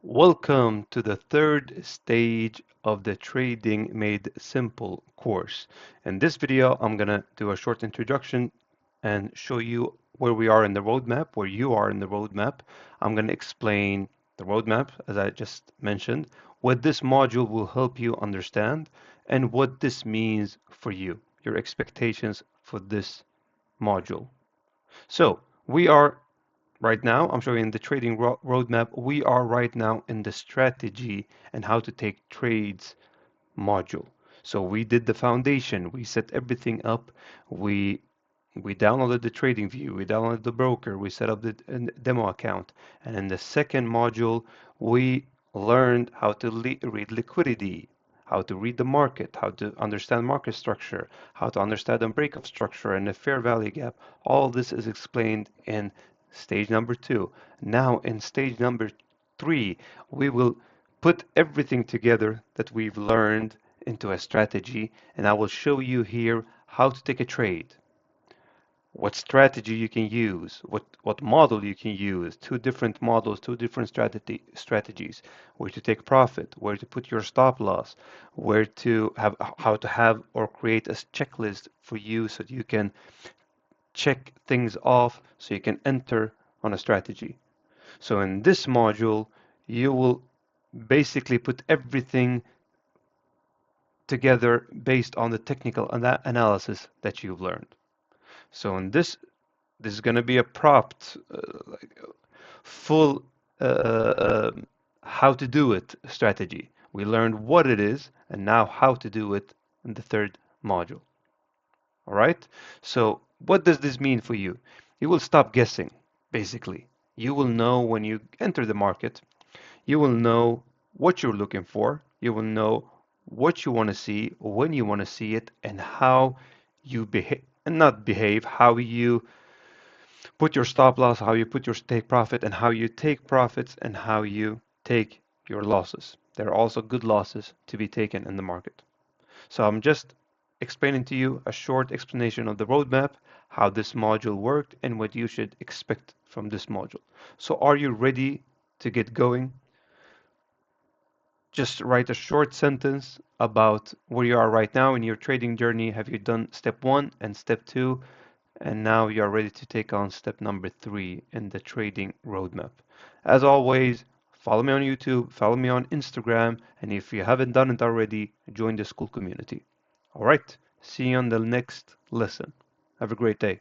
Welcome to the third stage of the Trading Made Simple course. In this video, I'm going to do a short introduction and show you where we are in the roadmap, where you are in the roadmap. I'm going to explain the roadmap, as I just mentioned, what this module will help you understand, and what this means for you, your expectations for this module. So, we are right now, I'm showing the trading roadmap. We are right now in the strategy and how to take trades module. So we did the foundation. We set everything up. We we downloaded the TradingView. We downloaded the broker. We set up the demo account. And in the second module, we learned how to read liquidity, how to read the market, how to understand market structure, how to understand the breakup structure and the fair value gap. All this is explained in stage number 2. Now in stage number 3, we will put everything together that we've learned into a strategy, and I will show you here how to take a trade, what strategy you can use, what model you can use, two different models, two different strategies, where to take profit, where to put your stop loss, where to have how to have or create a checklist for you so that you can check things off so you can enter on a strategy. So in this module, you will basically put everything together based on the technical analysis that you've learned. So in this is going to be a propped, like full how to do it strategy. We learned what it is and now how to do it in the third module. All right. So what does this mean for you? You will stop guessing, basically. You will know when you enter the market. You will know what you're looking for. You will know what you want to see, when you want to see it, and how you behave, and not behave, how you put your stop loss, how you put your take profit, and how you take profits, and how you take your losses. There are also good losses to be taken in the market. So I'm just explaining to you a short explanation of the roadmap, how this module worked, and what you should expect from this module. So are you ready to get going? Just write a short sentence about where you are right now in your trading journey. Have you done step 1 and step 2? And now you are ready to take on step number 3 in the trading roadmap. As always, follow me on YouTube, follow me on Instagram, and if you haven't done it already, join the school community. All right, see you on the next lesson. Have a great day.